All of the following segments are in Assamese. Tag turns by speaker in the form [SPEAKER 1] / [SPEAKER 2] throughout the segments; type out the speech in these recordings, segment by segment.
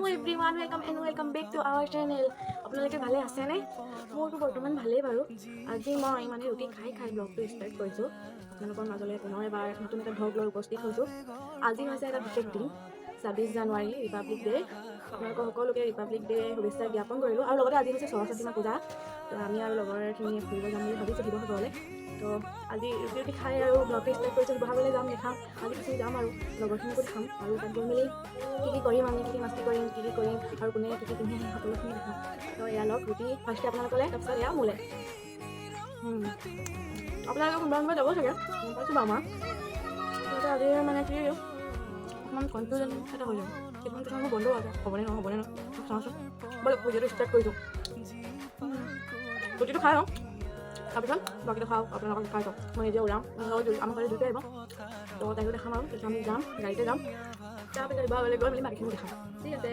[SPEAKER 1] Hello everyone, welcome back to our channel. আপোনালোকে ভালে আছে নে? মোৰটো বৰ্তমান ভালেই বাৰু। আজি মই মানে ৰুটি খাই ব্লগটো ষ্টাৰ্ট কৰিছোঁ। আপোনালোকৰ মাজলৈ পুনৰ এবাৰ নতুন এটা ব্লগ লৈ উপস্থিত হৈছোঁ। আজি হৈছে এটা বিশেষ দিন, 26 জানুৱাৰী ৰিপাব্লিক ডে'। আপোনালোকৰ সকলোকে ৰিপাব্লিক ডে' শুভেচ্ছা জ্ঞাপন কৰিলোঁ। আৰু লগতে আজি হৈছে সৰস্বতী মা পূজা। তো আমি আৰু লগৰখিনি ফুৰিব যাম বুলি ভাবিছোঁ শিৱসাগৰলৈ। তো আজি ৰুটি খাই আৰু ব্লগটো ষ্টাৰ্ট কৰিছোঁ। শিৱসাগৰলৈ যাম, দেখাম। আজি কিছু যাম আৰু লগৰখিনিকো দেখাম আৰু তাত গৈ মেলি কি কৰিম, আমি কি মাস্তি কৰিম, কি কৰিম আৰু কোনে কি পিন্ধে সেই সকলোখিনি দেখাম। তো এয়া লওক ৰুটি ফাৰ্ষ্টে আপোনালোকলৈ, তাৰপিছত এয়া মোলে। আপোনালোকে কোনোবা যাব চাগে, গম পাইছোঁ বাৰু আমাৰ আজি মানে কি অকণমান কনফিউজন এটা হৈ যাব। কিছুমান কিছুমান মোৰ বন্ধও আছে, হ'বনে নহয় চাওঁচোন। ব'লক ভিডিঅ'টো ষ্টাৰ্ট কৰিছোঁ। ৰুটিটো খাই লওঁ, তাৰপিছত বাকীটো খাওঁ, আপোনালোকক খাই চাওঁ। মই নিজে ওলাম, আমাৰ ঘৰলৈ দুইটা আহিব। তো তাইকো দেখাম আৰু তাৰপিছত আমি যাম, গাড়ীতে যাম। তাৰপিছত শিৱসাগৰলৈ গৈ মেলি বাকীখিনি দেখাম। ঠিক আছে,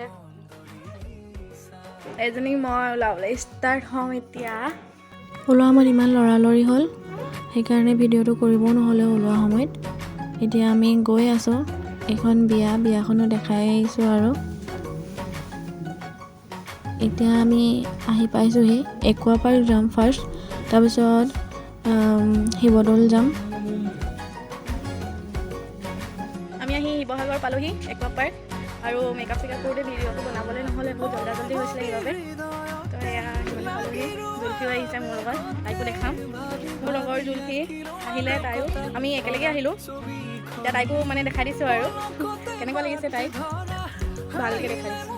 [SPEAKER 1] এজনী মই ওলাবলৈ ষ্টাৰ্ট হ'ম এতিয়া।
[SPEAKER 2] ওলোৱা সময়ত ইমান লৰালৰি হ'ল, সেইকাৰণে ভিডিঅ'টো কৰিবও নহ'লে ওলোৱা সময়ত। এতিয়া আমি গৈ আছোঁ, এখন বিয়াখনো দেখাই আহিছোঁ আৰু এতিয়া আমি আহি পাইছোঁহি। একুৱা পাৰ্ক যাম ফাৰ্ষ্ট, তাৰপিছত শিৱদৌল যাম।
[SPEAKER 1] আমি আহি শিৱসাগৰ পালোহি, একুৱা পাৰ্ক। আৰু মেকআপ চেকআপ কৰোঁতে ভিডিঅ'টো বনাবলৈ নহ'লে, বহুত জল্দি হৈছিলে সেইবাবে। তো এয়া শিৱদৌল পালোহি। জুলফিও আহিছে মোৰ লগত, তাইকো দেখাম। মোৰ লগৰ জুলফি আহিলে, তাইও আমি একেলগে আহিলোঁ। এতিয়া তাইকো মানে দেখাই দিছোঁ আৰু কেনেকুৱা লাগিছে তাইক, ভালকৈ দেখাই দিছোঁ।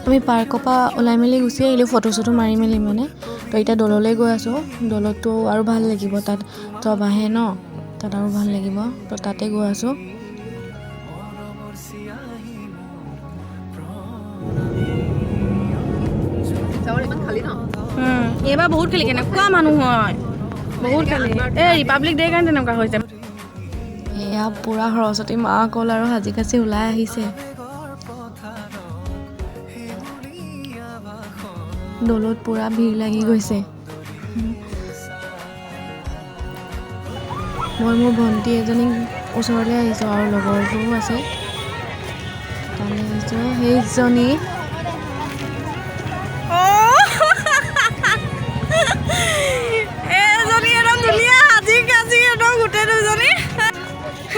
[SPEAKER 2] আমি পাৰ্কৰ পৰা ওলাই মেলি গুচি আহিলোঁ, ফটো চটো মাৰি মেলি মানে। তো এতিয়া দৌললৈ গৈ আছোঁ। দৌলতটো আৰু ভাল লাগিব, তাত চব আহে ন, তাত আৰু ভাল লাগিব। তো তাতে গৈ আছোঁ।
[SPEAKER 1] এইবাৰ বহুত খালি, কেনেকুৱা মানুহ হয়, বহুত খালি। এই ৰিপাব্লিক ডে' কাৰণে তেনেকুৱা হৈছে।
[SPEAKER 2] এয়া পূৰা সৰস্বতী মা অকল আৰু সাজি কাচি ওলাই আহিছে। দৌলত পূৰা ভিৰ লাগি গৈছে। মই মোৰ ভণ্টি এজনীক ওচৰলৈ আহিছোঁ আৰু লগৰবোৰো আছে, তালৈ আহিছোঁ। সেইজনী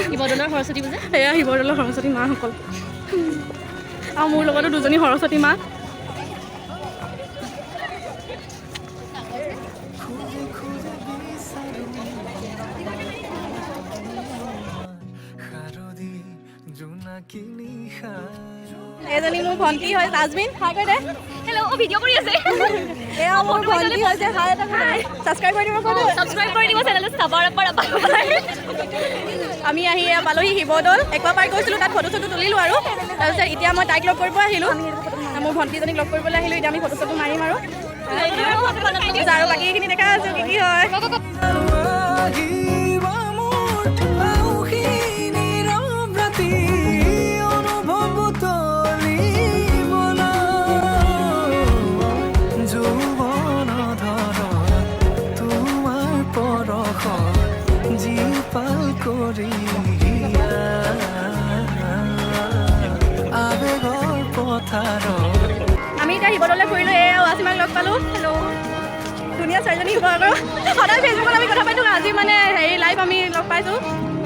[SPEAKER 1] শিৱদৌলৰ সৰস্বতী পূজা, এয়া শিৱদৌলৰ সৰস্বতী মাসকল। আৰু মোৰ লগতো দুজনী সৰস্বতী মা। এজনী মোৰ ভণ্টি হয়, তাজমিন। হাই কৈ দে। হেল্ল', ভিডিঅ' কৰি আছে। এয়া মোৰ ভণ্টি হৈছে, হাই এটা ছাবস্ক্ৰাইব কৰি দিব, ছাবস্ক্ৰাইব কৰি দিব চেনেলটো। আমি আহি পালোহি শিৱদৌল। একুৱা পাৰ্ক গৈছিলোঁ, তাত ফটো চটো তুলিলোঁ আৰু তাৰপিছত এতিয়া মই তাইক লগ কৰিব আহিলোঁ, মোৰ ভণ্টিজনীক লগ কৰিবলৈ আহিলোঁ। এতিয়া আমি ফটো চটো মাৰিম আৰু বাকীখিনি দেখা আছোঁ কি হয়। আমি এতিয়া শিৱদৌললৈ ফুৰিলোঁ। এয়া ৱাচিমাক লগ পালোঁ। হেল্ল', ধুনীয়া ছোৱালীজনী শিৱসাগৰ। সদায় ফেচবুকত আমি কথা পাতোঁ, আজি মানে হেৰি লাইভ আমি লগ পাইছোঁ।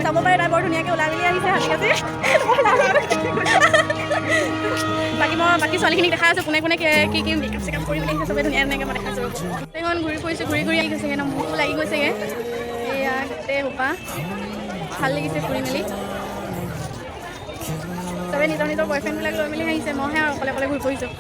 [SPEAKER 1] চাব পাৰে, তাই বৰ ধুনীয়াকৈ ওলাই মেলি আহিছে হাতী কাটি। বাকী ছোৱালীখিনিক দেখাই আছোঁ, কোনে কি মেকআপ চেকআপ কৰি মেলি চবেই ধুনীয়া ধুনীয়াকৈ মই দেখাইছোঁ। গোটেইখন ঘূৰি ফুৰিছোঁ, ঘূৰি আহি গৈছেগৈ, একদম ভোকো লাগি গৈছেগৈ। এয়া গোটেই সোপা ভাল লাগিছে ফুৰি মেলি। চবেই নিজৰ বয়ফ্ৰেণ্ডবিলাক লৈ মেলি আহিছে, মইহে আৰু অকলে ঘূৰি ফুৰিছোঁ।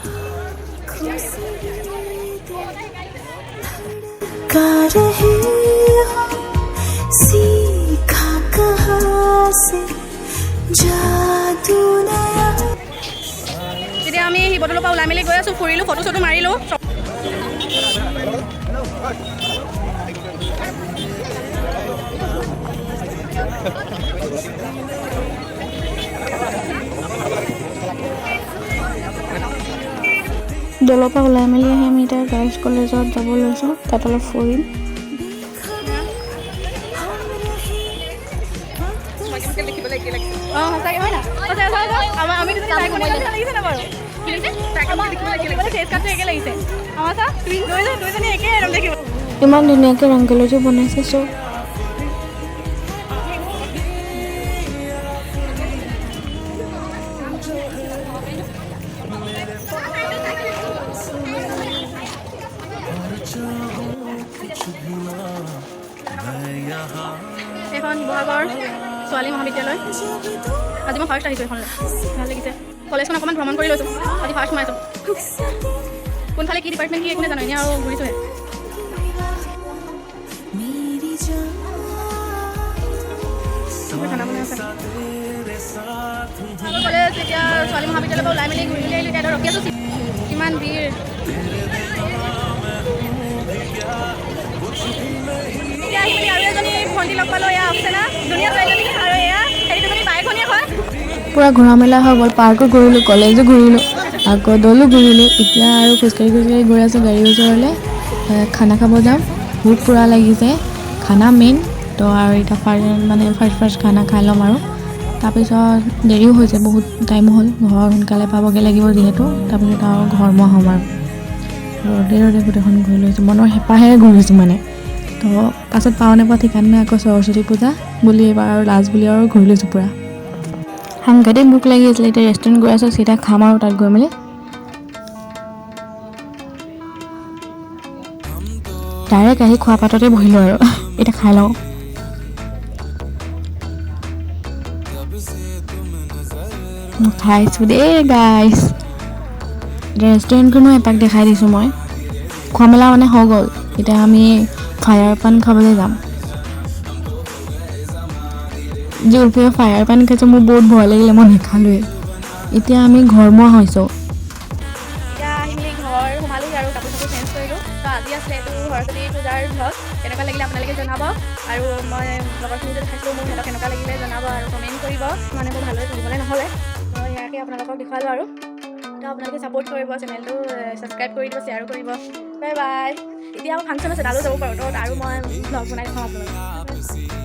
[SPEAKER 1] তেতিয়া আমি শিৱদৌলৰ পৰা ওলাই মেলি গৈ আছোঁ, ফুৰিলোঁ, ফটো চটো মাৰিলোঁ।
[SPEAKER 2] দৌলৰ পৰা ওলাই মেলি আহি আমি এতিয়া গাৰ্লছ কলেজত যাব লৈছোঁ, তাত অলপ ফুৰিম।
[SPEAKER 1] সঁচাকৈ হয় না? আমি দুজনী চাই লাগিছে না বাৰু? লাগিছে আমাৰ চা দুইজনী একেই ৰং দেখিব
[SPEAKER 2] ইমান ধুনীয়াকৈ ৰংগোলীটো বনাইছে চব
[SPEAKER 1] এইখন শিৱসাগৰ ছোৱালী মহাবিদ্যালয় আজি মই ফাৰ্ষ্ট আহিছোঁ এইখনলৈ ভাল লাগিছে কলেজখন অকণমান ভ্ৰমণ কৰি লৈছোঁ আজি ফাৰ্ষ্ট সোমাইছোঁ কোনফালে কি ডিপাৰ্টমেণ্ট কি এইখিনি জানো এনেই আৰু ঘূৰিছোঁহে খানা বনাই আছে কলেজ এতিয়া ছোৱালী মহাবিদ্যালয়ৰ পৰা ওলাই মেলি ঘূৰি মেলি আহিলোঁ এতিয়া ৰখি আছোঁ কিমান ভিৰ এতিয়া আহি মেলি আৰু এজনী ভণ্টি লগ পালোঁ এয়া অপচেনা ধুনীয়া ছোৱালীজনী আৰু এয়া হেৰি দুজনী বাই ভনীয়ে হয়
[SPEAKER 2] পূৰা ঘূৰা মেলা হৈ গ'ল পাৰ্কো ঘূৰিলোঁ কলেজো ঘূৰিলোঁ আকৌ দলো ঘূৰিলোঁ এতিয়া আৰু খোজকাঢ়ি গৈ আছোঁ গাড়ীৰ ওচৰলৈ খানা খাব যাম ভোক পূৰা লাগিছে খানা মেইন তো আৰু এতিয়া ফাৰ্ষ্ট খানা খাই ল'ম আৰু তাৰপিছত দেৰিও হৈছে বহুত টাইম হ'ল ঘৰ সোনকালে পাবগৈ লাগিব যিহেতু তাৰপিছত আৰু ঘৰ মই হ'ম আৰু ৰ'দে গোটেইখন ঘূৰি লৈছোঁ মনৰ হেঁপাহেৰে ঘূৰিছোঁ মানে তো পাছত পাওঁ নাপাওঁ ঠিকান নাই আকৌ সৰস্বতী পূজা বুলি এইবাৰ আৰু লাজ বুলি আৰু ঘূৰি লৈছোঁ পূৰা সাংঘাতিক ভোক লাগি আছিলে এতিয়া ৰেষ্টুৰেণ্ট গৈ আছোঁ চিধা খাম আৰু তাত গৈ মেলি ডাইৰেক্ট আহি খোৱা পাততে বহিলোঁ আৰু এতিয়া খাই লওঁ খাইছোঁ দেই গাইছ ৰেষ্টুৰেণ্টখনো এপাক দেখাই দিছোঁ মই খোৱা মেলা মানে হৈ গ'ল এতিয়া আমি ফায়াৰ পান খাবলৈ যাম জুলফিয়ে ফায়াৰ পান খাইছোঁ মোৰ বহুত ভয় লাগিলে মই নেখালোৱে এতিয়া আমি ঘৰমুৱা হৈছোঁ
[SPEAKER 1] এতিয়া আহি মেলি ঘৰ সোমালোহি আৰু কাপোৰ চাপোৰ চেঞ্জ কৰিলোঁ তো আজি আছিলে এইটো সৰস্বতী পূজাৰ ভ্লগ কেনেকুৱা লাগিলে আপোনালোকে জনাব আৰু মই লগৰখিনি যদি খাইছিলোঁ মোৰ সিহঁতক কেনেকুৱা লাগিলে জনাব আৰু কমেণ্ট কৰিব মানে মোৰ ভালদৰে তুলিবলৈ নহ'লে তো ইয়াকে আপোনালোকক দেখুৱালোঁ আৰু তো আপোনালোকে ছাপোৰ্ট কৰিব চেনেলটো ছাবস্ক্ৰাইব কৰি দিব শ্বেয়াৰো কৰিব বাই বাই এতিয়া মোৰ ফাংচন আছে তালৈও যাব পাৰোঁ তো আৰু মই ভ্লগ বনাই দেখাম আপোনালোকক